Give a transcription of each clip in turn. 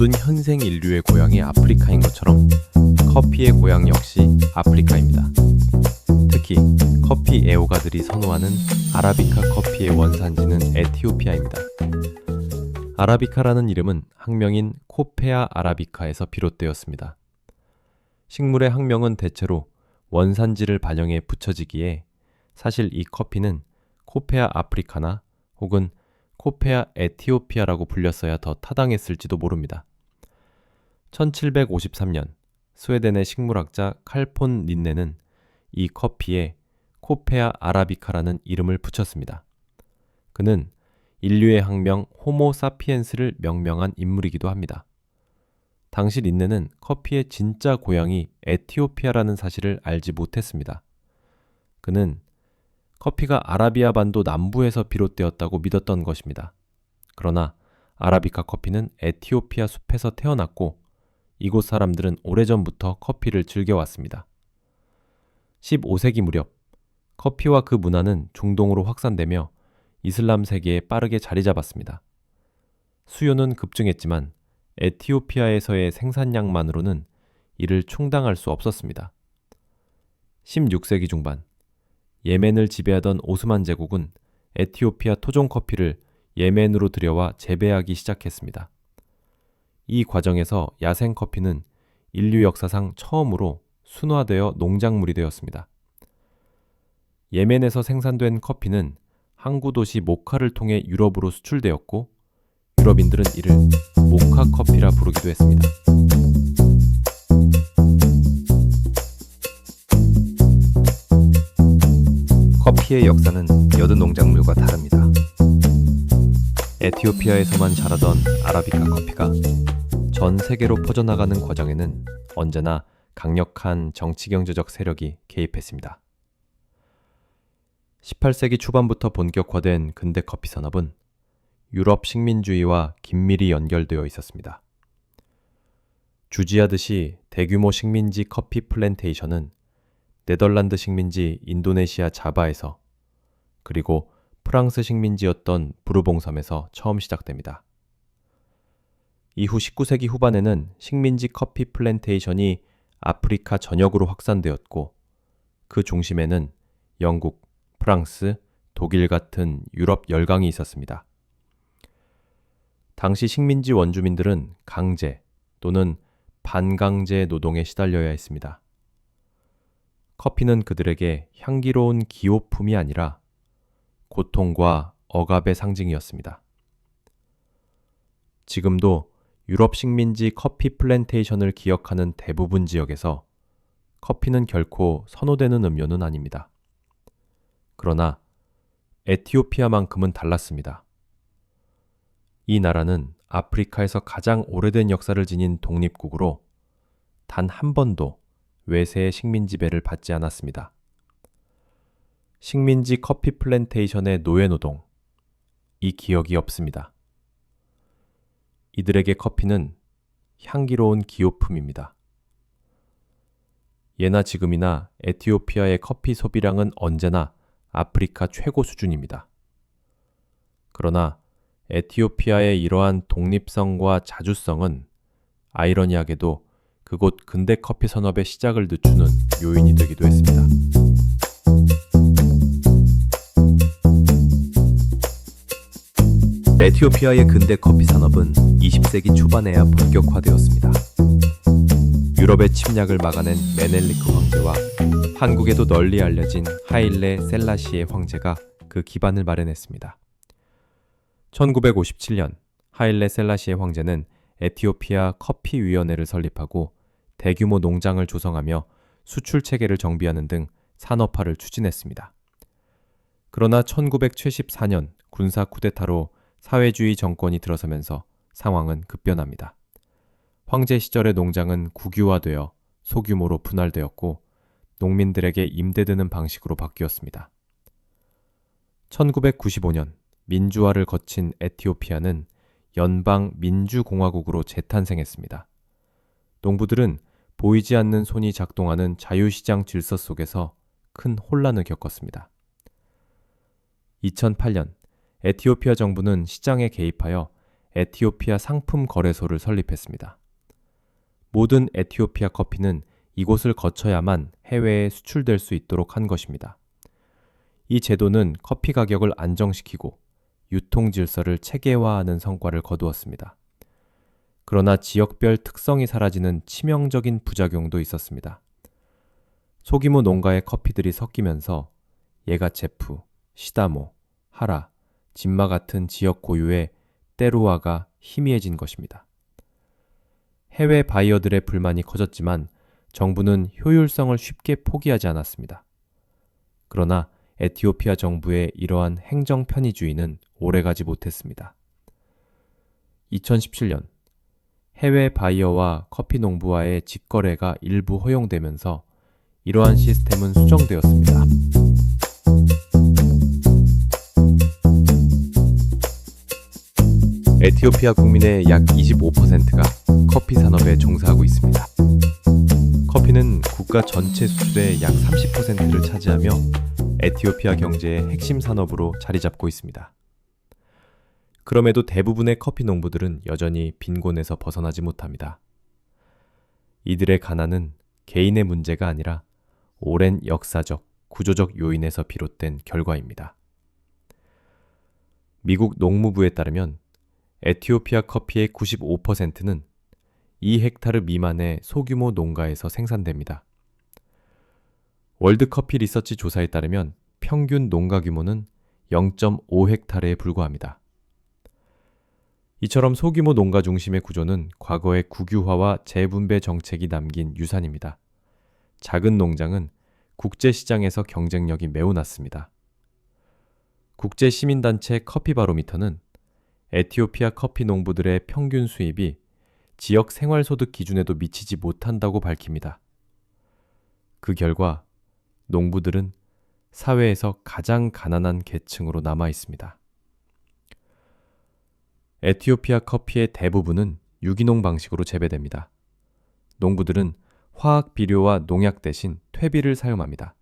모든 현생 인류의 고향이 아프리카인 것처럼 커피의 고향 역시 아프리카입니다. 특히 커피 애호가들이 선호하는 아라비카 커피의 원산지는 에티오피아입니다. 아라비카라는 이름은 학명인 코페아 아라비카에서 비롯되었습니다. 식물의 학명은 대체로 원산지를 반영해 붙여지기에 사실 이 커피는 코페아 아프리카나 혹은 코페아 에티오피아라고 불렸어야 더 타당했을지도 모릅니다. 1753년 스웨덴의 식물학자 칼폰 린네는 이 커피에 코페아 아라비카라는 이름을 붙였습니다. 그는 인류의 학명 호모 사피엔스를 명명한 인물이기도 합니다. 당시 린네는 커피의 진짜 고향이 에티오피아라는 사실을 알지 못했습니다. 그는 커피가 아라비아 반도 남부에서 비롯되었다고 믿었던 것입니다. 그러나 아라비카 커피는 에티오피아 숲에서 태어났고 이곳 사람들은 오래전부터 커피를 즐겨왔습니다. 15세기 무렵 커피와 그 문화는 중동으로 확산되며 이슬람 세계에 빠르게 자리 잡았습니다. 수요는 급증했지만 에티오피아에서의 생산량만으로는 이를 충당할 수 없었습니다. 16세기 중반 예멘을 지배하던 오스만 제국은 에티오피아 토종 커피를 예멘으로 들여와 재배하기 시작했습니다. 이 과정에서 야생 커피는 인류 역사상 처음으로 순화되어 농작물이 되었습니다. 예멘에서 생산된 커피는 항구 도시 모카를 통해 유럽으로 수출되었고 유럽인들은 이를 모카 커피라 부르기도 했습니다. 커피의 역사는 여느 농작물과 다릅니다. 에티오피아에서만 자라던 아라비카 커피가 전 세계로 퍼져나가는 과정에는 언제나 강력한 정치경제적 세력이 개입했습니다. 18세기 초반부터 본격화된 근대 커피 산업은 유럽 식민주의와 긴밀히 연결되어 있었습니다. 주지하듯이 대규모 식민지 커피 플랜테이션은 네덜란드 식민지 인도네시아 자바에서 그리고 프랑스 식민지였던 부르봉섬에서 처음 시작됩니다. 이후 19세기 후반에는 식민지 커피 플랜테이션이 아프리카 전역으로 확산되었고 그 중심에는 영국, 프랑스, 독일 같은 유럽 열강이 있었습니다. 당시 식민지 원주민들은 강제 또는 반강제 노동에 시달려야 했습니다. 커피는 그들에게 향기로운 기호품이 아니라 고통과 억압의 상징이었습니다. 지금도 유럽 식민지 커피 플랜테이션을 기억하는 대부분 지역에서 커피는 결코 선호되는 음료는 아닙니다. 그러나 에티오피아만큼은 달랐습니다. 이 나라는 아프리카에서 가장 오래된 역사를 지닌 독립국으로 단 한 번도 외세의 식민지배를 받지 않았습니다. 식민지 커피 플랜테이션의 노예노동, 이 기억이 없습니다. 이들에게 커피는 향기로운 기호품입니다. 예나 지금이나 에티오피아의 커피 소비량은 언제나 아프리카 최고 수준입니다. 그러나 에티오피아의 이러한 독립성과 자주성은 아이러니하게도 그곳 근대 커피 산업의 시작을 늦추는 요인이 되기도 했습니다. 에티오피아의 근대 커피 산업은 20세기 초반에야 본격화되었습니다. 유럽의 침략을 막아낸 메넬리크 황제와 한국에도 널리 알려진 하일레 셀라시의 황제가 그 기반을 마련했습니다. 1957년 하일레 셀라시의 황제는 에티오피아 커피위원회를 설립하고 대규모 농장을 조성하며 수출 체계를 정비하는 등 산업화를 추진했습니다. 그러나 1974년 군사 쿠데타로 사회주의 정권이 들어서면서 상황은 급변합니다. 황제 시절의 농장은 국유화되어 소규모로 분할되었고 농민들에게 임대드는 방식으로 바뀌었습니다. 1995년 민주화를 거친 에티오피아는 연방 민주공화국으로 재탄생했습니다. 농부들은 보이지 않는 손이 작동하는 자유시장 질서 속에서 큰 혼란을 겪었습니다. 2008년 에티오피아 정부는 시장에 개입하여 에티오피아 상품 거래소를 설립했습니다. 모든 에티오피아 커피는 이곳을 거쳐야만 해외에 수출될 수 있도록 한 것입니다. 이 제도는 커피 가격을 안정시키고 유통 질서를 체계화하는 성과를 거두었습니다. 그러나 지역별 특성이 사라지는 치명적인 부작용도 있었습니다. 소규모 농가의 커피들이 섞이면서 예가체프, 시다모, 하라, 진마 같은 지역 고유의 때루아가 희미해진 것입니다. 해외 바이어들의 불만이 커졌지만 정부는 효율성을 쉽게 포기하지 않았습니다. 그러나 에티오피아 정부의 이러한 행정 편의주의는 오래가지 못했습니다. 2017년 해외 바이어와 커피 농부와의 직거래가 일부 허용되면서 이러한 시스템은 수정되었습니다. 에티오피아 국민의 약 25%가 커피 산업에 종사하고 있습니다. 커피는 국가 전체 수출의 약 30%를 차지하며 에티오피아 경제의 핵심 산업으로 자리 잡고 있습니다. 그럼에도 대부분의 커피 농부들은 여전히 빈곤에서 벗어나지 못합니다. 이들의 가난은 개인의 문제가 아니라 오랜 역사적, 구조적 요인에서 비롯된 결과입니다. 미국 농무부에 따르면 에티오피아 커피의 95%는 2헥타르 미만의 소규모 농가에서 생산됩니다. 월드커피 리서치 조사에 따르면 평균 농가 규모는 0.5헥타르에 불과합니다. 이처럼 소규모 농가 중심의 구조는 과거의 국유화와 재분배 정책이 남긴 유산입니다. 작은 농장은 국제시장에서 경쟁력이 매우 낮습니다. 국제시민단체 커피바로미터는 에티오피아 커피 농부들의 평균 수입이 지역 생활소득 기준에도 미치지 못한다고 밝힙니다. 그 결과 농부들은 사회에서 가장 가난한 계층으로 남아 있습니다. 에티오피아 커피의 대부분은 유기농 방식으로 재배됩니다. 농부들은 화학 비료와 농약 대신 퇴비를 사용합니다.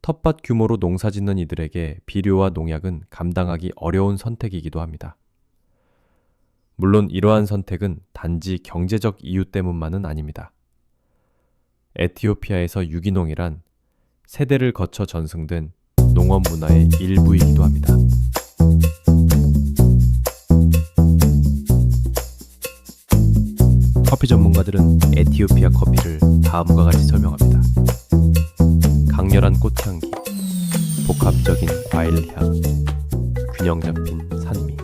텃밭 규모로 농사짓는 이들에게 비료와 농약은 감당하기 어려운 선택이기도 합니다. 물론 이러한 선택은 단지 경제적 이유 때문만은 아닙니다. 에티오피아에서 유기농이란 세대를 거쳐 전승된 농업 문화의 일부이기도 합니다. 커피 전문가들은 에티오피아 커피를 다음과 같이 설명합니다. 강렬한 꽃향기, 복합적인 과일향, 균형 잡힌 산미.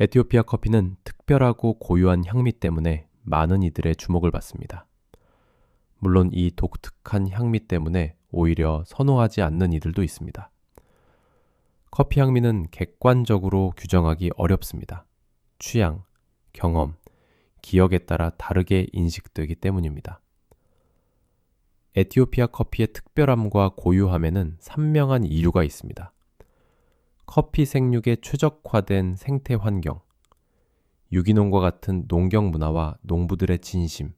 에티오피아 커피는 특별하고 고유한 향미 때문에 많은 이들의 주목을 받습니다. 물론 이 독특한 향미 때문에 오히려 선호하지 않는 이들도 있습니다. 커피 향미는 객관적으로 규정하기 어렵습니다. 취향, 경험, 기억에 따라 다르게 인식되기 때문입니다. 에티오피아 커피의 특별함과 고유함에는 선명한 이유가 있습니다. 커피 생육에 최적화된 생태 환경, 유기농과 같은 농경 문화와 농부들의 진심,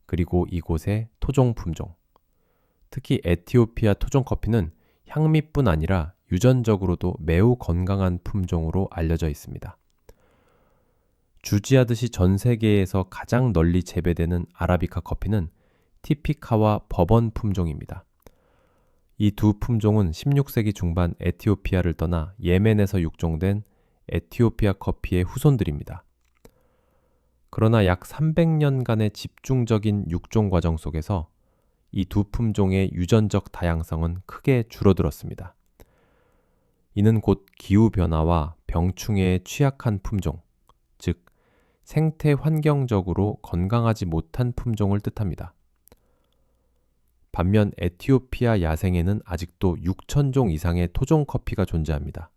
그리고 이곳의 토종 품종. 특히 에티오피아 토종 커피는 향미뿐 아니라 유전적으로도 매우 건강한 품종으로 알려져 있습니다. 주지하듯이 전 세계에서 가장 널리 재배되는 아라비카 커피는 티피카와 버번 품종입니다. 이 두 품종은 16세기 중반 에티오피아를 떠나 예멘에서 육종된 에티오피아 커피의 후손들입니다. 그러나 약 300년간의 집중적인 육종 과정 속에서 이 두 품종의 유전적 다양성은 크게 줄어들었습니다. 이는 곧 기후변화와 병충해에 취약한 품종, 즉 생태 환경적으로 건강하지 못한 품종을 뜻합니다. 반면 에티오피아 야생에는 아직도 6,000종 이상의 토종 커피가 존재합니다.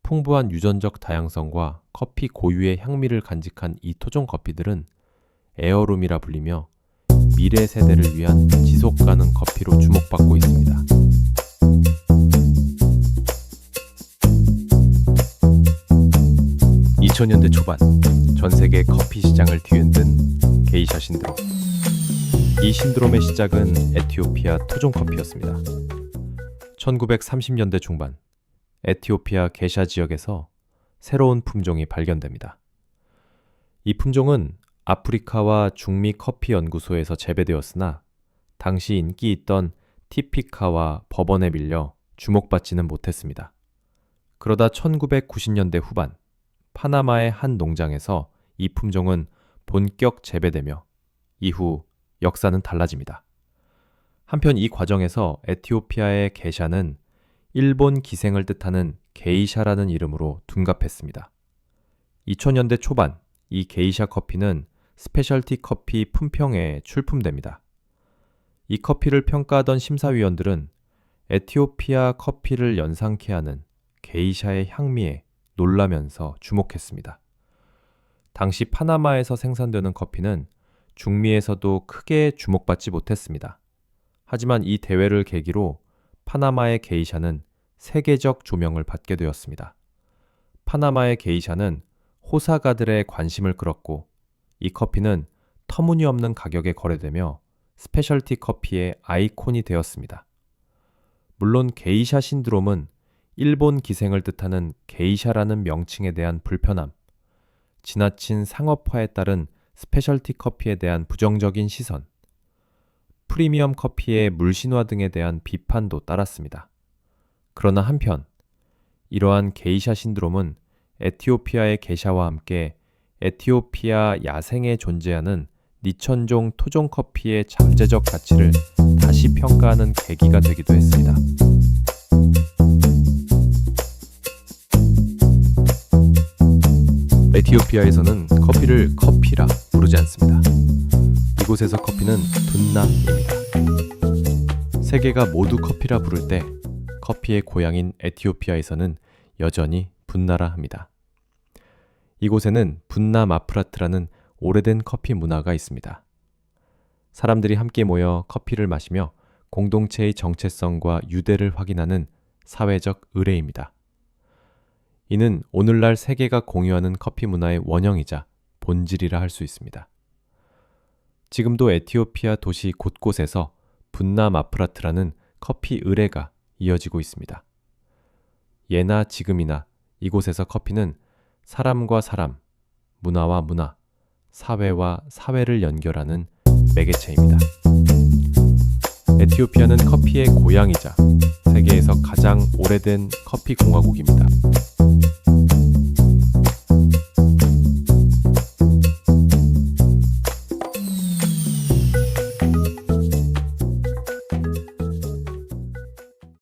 풍부한 유전적 다양성과 커피 고유의 향미를 간직한 이 토종 커피들은 에어룸이라 불리며 미래 세대를 위한 지속 가능 커피로 주목받고 있습니다. 2000년대 초반 전 세계 커피 시장을 뒤흔든 게이샤 신드롬. 이 신드롬의 시작은 에티오피아 토종 커피였습니다. 1930년대 중반 에티오피아 게샤 지역에서 새로운 품종이 발견됩니다. 이 품종은 아프리카와 중미 커피 연구소에서 재배되었으나 당시 인기 있던 티피카와 버번에 밀려 주목받지는 못했습니다. 그러다 1990년대 후반 파나마의 한 농장에서 이 품종은 본격 재배되며 이후 역사는 달라집니다. 한편 이 과정에서 에티오피아의 게샤는 일본 기생을 뜻하는 게이샤라는 이름으로 둔갑했습니다. 2000년대 초반 이 게이샤 커피는 스페셜티 커피 품평회에 출품됩니다. 이 커피를 평가하던 심사위원들은 에티오피아 커피를 연상케 하는 게이샤의 향미에 놀라면서 주목했습니다. 당시 파나마에서 생산되는 커피는 중미에서도 크게 주목받지 못했습니다. 하지만 이 대회를 계기로 파나마의 게이샤는 세계적 조명을 받게 되었습니다. 파나마의 게이샤는 호사가들의 관심을 끌었고 이 커피는 터무니없는 가격에 거래되며 스페셜티 커피의 아이콘이 되었습니다. 물론 게이샤 신드롬은 일본 기생을 뜻하는 게이샤라는 명칭에 대한 불편함, 지나친 상업화에 따른 스페셜티 커피에 대한 부정적인 시선, 프리미엄 커피의 물신화 등에 대한 비판도 따랐습니다. 그러나 한편 이러한 게이샤 신드롬은 에티오피아의 게샤와 함께 에티오피아 야생에 존재하는 니천종 토종 커피의 잠재적 가치를 다시 평가하는 계기가 되기도 했습니다. 에티오피아에서는 커피를 커피라 부르지 않습니다. 이곳에서 커피는 분나입니다. 세계가 모두 커피라 부를 때 커피의 고향인 에티오피아에서는 여전히 분나라 합니다. 이곳에는 분나 마프라트라는 오래된 커피 문화가 있습니다. 사람들이 함께 모여 커피를 마시며 공동체의 정체성과 유대를 확인하는 사회적 의례입니다. 이는 오늘날 세계가 공유하는 커피 문화의 원형이자 본질이라 할 수 있습니다. 지금도 에티오피아 도시 곳곳에서 분나 마프라트라는 커피 의례가 이어지고 있습니다. 예나 지금이나 이곳에서 커피는 사람과 사람, 문화와 문화, 사회와 사회를 연결하는 매개체입니다. 에티오피아는 커피의 고향이자 세계에서 가장 오래된 커피 공화국입니다.